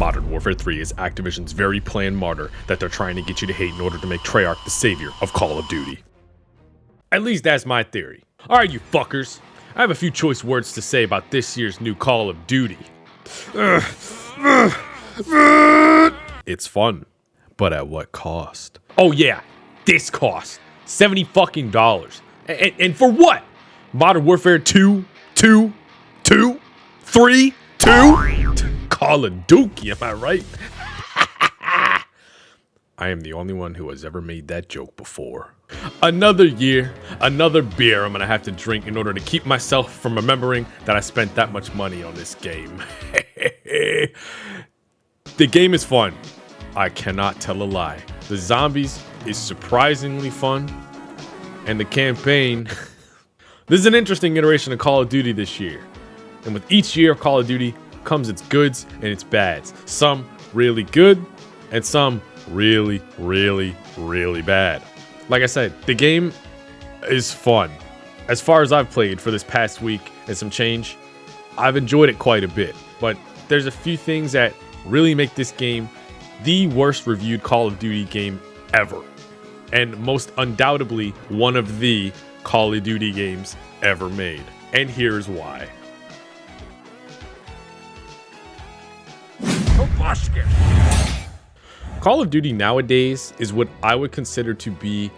Modern Warfare 3 is Activision's very planned martyr that they're trying to get you to hate in order to make Treyarch the savior of Call of Duty. At least that's my theory. Alright, you fuckers. I have a few choice words to say about this year's new Call of Duty. It's fun, but at what cost? Oh yeah, this cost $70 fucking. And for what? Modern Warfare 2, 3, 2? Call of Duty, am I right? I am the only one who has ever made that joke before. Another year, another beer I'm gonna have to drink in order to keep myself from remembering that I spent that much money on this game. The game is fun. I cannot tell a lie. The zombies is surprisingly fun. And the campaign... This is an interesting iteration of Call of Duty this year. And with each year of Call of Duty comes its goods and its bads. Some really good and some really, really, really bad. Like I said, the game is fun. As far as I've played for this past week and some change, I've enjoyed it quite a bit. But there's a few things that really make this game the worst reviewed Call of Duty game ever. And most undoubtedly one of the Call of Duty games ever made. And here's why. Call of Duty nowadays is what I would consider to be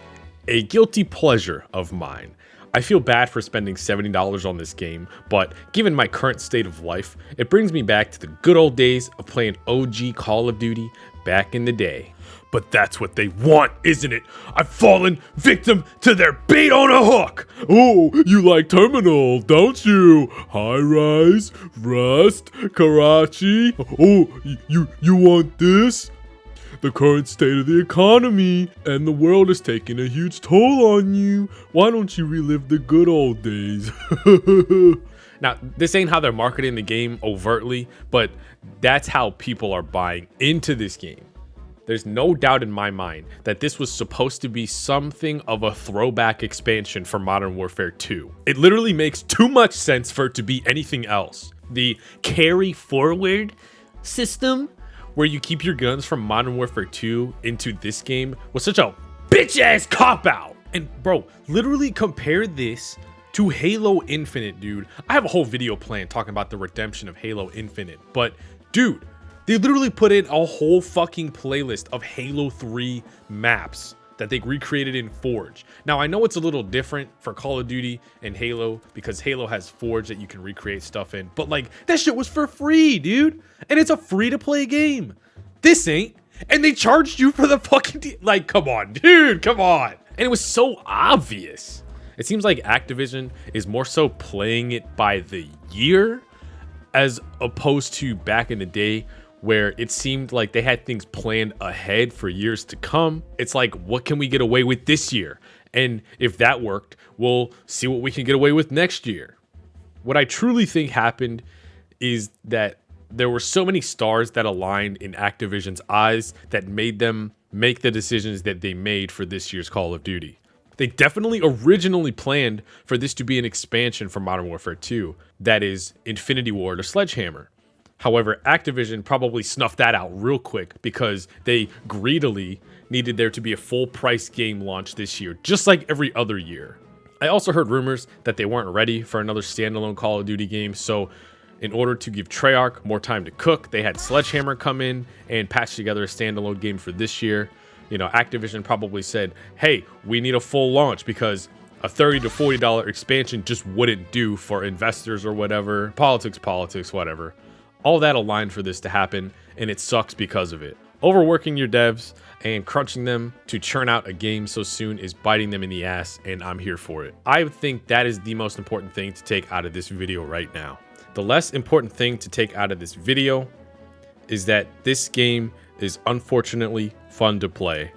a guilty pleasure of mine. I feel bad for spending $70 on this game, but given my current state of life, it brings me back to the good old days of playing OG Call of Duty back in the day. But that's what they want, isn't it? I've fallen victim to their bait on a hook. Oh, you like Terminal, don't you? High Rise, Rust, Karachi. Oh, you want this? The current state of the economy and the world is taking a huge toll on you. Why don't you relive the good old days? Now, this ain't how they're marketing the game overtly, but that's how people are buying into this game. There's no doubt in my mind that this was supposed to be something of a throwback expansion for Modern Warfare 2. It literally makes too much sense for it to be anything else. The carry forward system, where you keep your guns from Modern Warfare 2 into this game, was such a bitch-ass cop-out. And bro, literally compare this to Halo Infinite, dude. I have a whole video planned talking about the redemption of Halo Infinite, but dude, they literally put in a whole fucking playlist of Halo 3 maps that they recreated in Forge. Now, I know it's a little different for Call of Duty and Halo because Halo has Forge that you can recreate stuff in, but like, that shit was for free, dude. And it's a free-to-play game. This ain't. And they charged you for the fucking... Like, come on, dude, come on. And it was so obvious. It seems like Activision is more so playing it by the year as opposed to back in the day where it seemed like they had things planned ahead for years to come. It's like, what can we get away with this year? And if that worked, we'll see what we can get away with next year. What I truly think happened is that there were so many stars that aligned in Activision's eyes that made them make the decisions that they made for this year's Call of Duty. They definitely originally planned for this to be an expansion for Modern Warfare 2, that is Infinity Ward or Sledgehammer. However, Activision probably snuffed that out real quick because they greedily needed there to be a full price game launch this year, just like every other year. I also heard rumors that they weren't ready for another standalone Call of Duty game, so in order to give Treyarch more time to cook, they had Sledgehammer come in and patch together a standalone game for this year. You know, Activision probably said, hey, we need a full launch because a $30 to $40 expansion just wouldn't do for investors or whatever. Politics, whatever. All that aligned for this to happen, and it sucks because of it. Overworking your devs and crunching them to churn out a game so soon is biting them in the ass, and I'm here for it. I think that is the most important thing to take out of this video right now. The less important thing to take out of this video is that this game is unfortunately fun to play.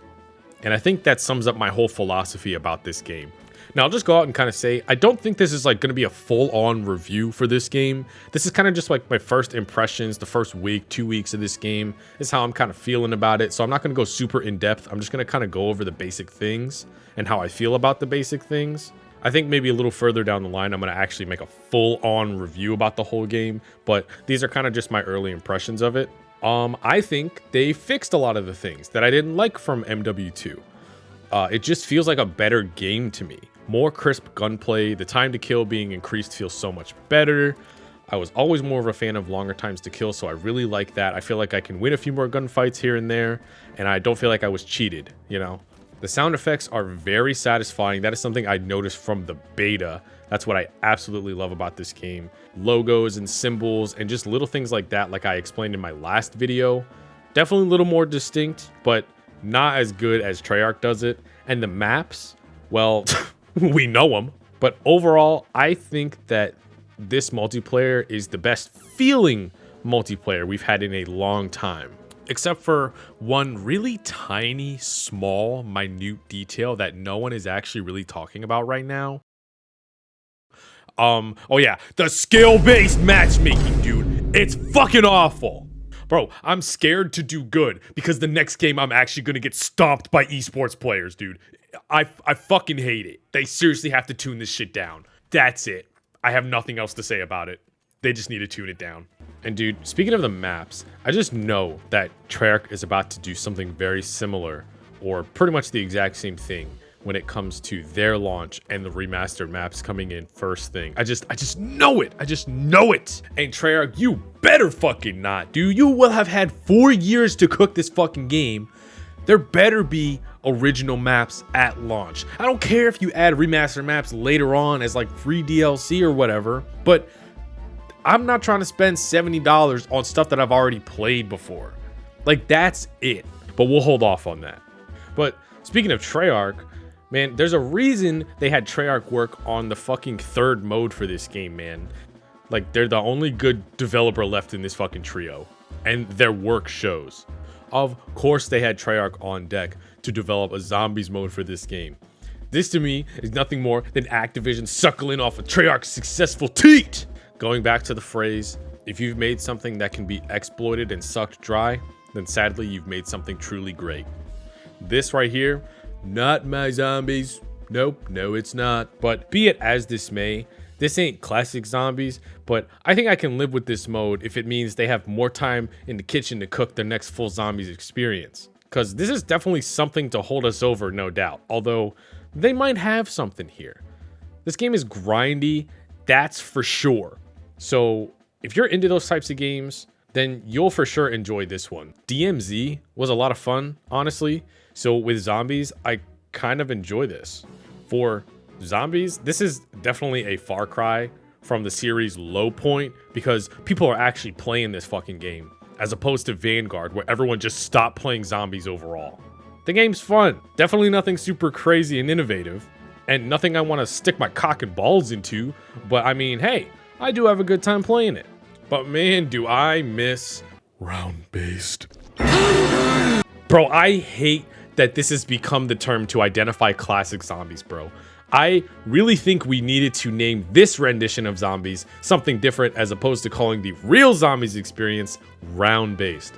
And I think that sums up my whole philosophy about this game. Now, I'll just go out and kind of say, I don't think this is like going to be a full-on review for this game. This is kind of just like my first impressions, the first week, 2 weeks of this game. This is how I'm kind of feeling about it. So I'm not going to go super in-depth. I'm just going to kind of go over the basic things and how I feel about the basic things. I think maybe a little further down the line, I'm going to actually make a full-on review about the whole game. But these are kind of just my early impressions of it. I think they fixed a lot of the things that I didn't like from MW2. It just feels like a better game to me. More crisp gunplay, the time to kill being increased feels so much better. I was always more of a fan of longer times to kill, so I really like that. I feel like I can win a few more gunfights here and there, and I don't feel like I was cheated, you know? The sound effects are very satisfying. That is something I noticed from the beta. That's what I absolutely love about this game. Logos and symbols and just little things like that, like I explained in my last video. Definitely a little more distinct, but not as good as Treyarch does it. And the maps, well, we know them. But overall, I think that this multiplayer is the best feeling multiplayer we've had in a long time. Except for one really tiny, small, minute detail that no one is actually really talking about right now. Oh yeah, the skill-based matchmaking, dude. It's fucking awful. Bro, I'm scared to do good because the next game I'm actually gonna get stomped by esports players, dude. I fucking hate it. They seriously have to tune this shit down. That's it. I have nothing else to say about it. They just need to tune it down. And dude, speaking of the maps, I just know that Treyarch is about to do something very similar or pretty much the exact same thing when it comes to their launch and the remastered maps coming in first thing. I just know it. I just know it. And Treyarch, you better fucking not, dude. You will have had 4 years to cook this fucking game. There better be original maps at launch. I don't care if you add remastered maps later on as like free DLC or whatever, but I'm not trying to spend $70 on stuff that I've already played before. Like, that's it. But we'll hold off on that. But speaking of Treyarch, man, there's a reason they had Treyarch work on the fucking third mode for this game, man. Like, they're the only good developer left in this fucking trio. And their work shows. Of course they had Treyarch on deck to develop a zombies mode for this game. This to me is nothing more than Activision suckling off of Treyarch's successful teat. Going back to the phrase, if you've made something that can be exploited and sucked dry, then sadly you've made something truly great. This right here, not my zombies. Nope, no it's not. But be it as this may, this ain't classic zombies, but I think I can live with this mode if it means they have more time in the kitchen to cook their next full zombies experience. Because this is definitely something to hold us over, no doubt. Although, they might have something here. This game is grindy, that's for sure. So, if you're into those types of games, then you'll for sure enjoy this one. DMZ was a lot of fun, honestly. So with zombies, I kind of enjoy this. For zombies, this is definitely a far cry from the series' low point because people are actually playing this fucking game, as opposed to Vanguard, where everyone just stopped playing zombies overall. The game's fun, definitely nothing super crazy and innovative, and nothing I want to stick my cock and balls into, but I mean, hey, I do have a good time playing it. But man, do I miss round-based. Bro, I hate that this has become the term to identify classic zombies, bro. I really think we needed to name this rendition of zombies something different as opposed to calling the real zombies experience round-based.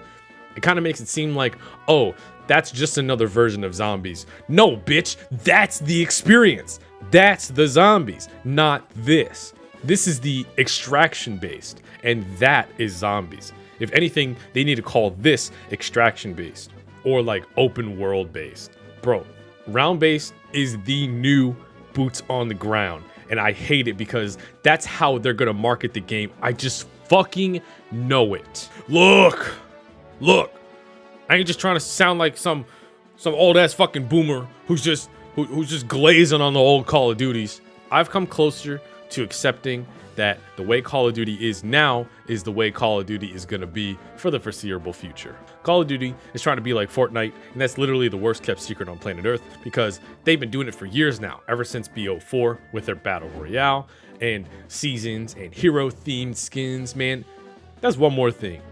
It kind of makes it seem like, oh, that's just another version of zombies. No, bitch, that's the experience. That's the zombies, not this. This is the extraction based, and that is zombies. If anything, they need to call this extraction based, or like open world based. Bro, round based is the new boots on the ground, and I hate it because that's how they're gonna market the game. I just fucking know it. Look, I ain't just trying to sound like some old ass fucking boomer who's just glazing on the old Call of Duties. I've come closer to accepting that the way Call of Duty is now is the way Call of Duty is going to be for the foreseeable future. Call of Duty is trying to be like Fortnite, and that's literally the worst kept secret on planet Earth because they've been doing it for years now, ever since BO4 with their Battle Royale and seasons and hero themed skins. Man, that's one more thing.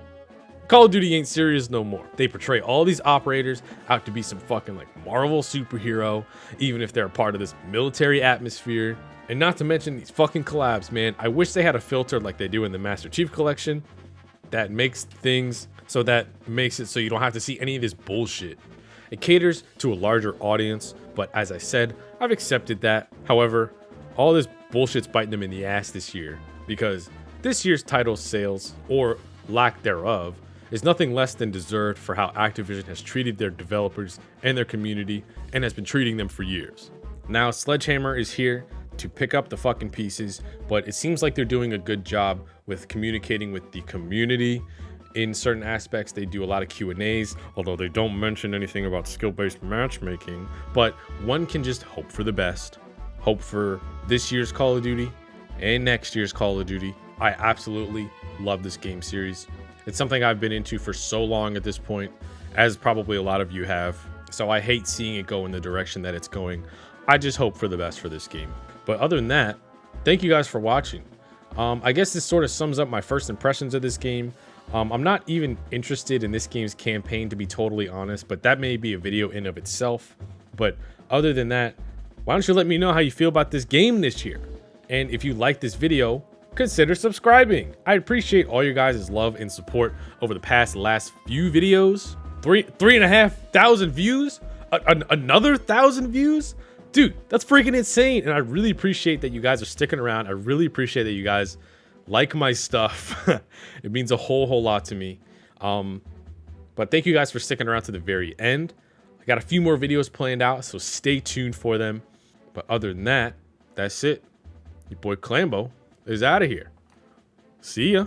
Call of Duty ain't serious no more. They portray all these operators out to be some fucking like Marvel superhero, even if they're a part of this military atmosphere. And not to mention these fucking collabs, man. I wish they had a filter like they do in the Master Chief Collection that makes things so that makes it so you don't have to see any of this bullshit. It caters to a larger audience, but as I said, I've accepted that. However, all this bullshit's biting them in the ass this year because this year's title sales, or lack thereof, is nothing less than deserved for how Activision has treated their developers and their community and has been treating them for years. Now Sledgehammer is here to pick up the fucking pieces, but it seems like they're doing a good job with communicating with the community. In certain aspects, they do a lot of Q&As, although they don't mention anything about skill-based matchmaking, but one can just hope for the best. Hope for this year's Call of Duty and next year's Call of Duty. I absolutely love this game series. It's something I've been into for so long at this point, as probably a lot of you have, so I hate seeing it go in the direction that it's going. I just hope for the best for this game. But other than that, thank you guys for watching. I guess this sort of sums up my first impressions of this game. I'm not even interested in this game's campaign, to be totally honest, but that may be a video in of itself. But other than that, why don't you let me know how you feel about this game this year? And if you like this video, consider subscribing. I appreciate all your guys' love and support over the last few videos. 3,500 views? Another 1,000 views? Dude, that's freaking insane. And I really appreciate that you guys are sticking around. I really appreciate that you guys like my stuff. It means a whole lot to me. But thank you guys for sticking around to the very end. I got a few more videos planned out, so stay tuned for them. But other than that, that's it. Your boy Clambo is out of here. See ya.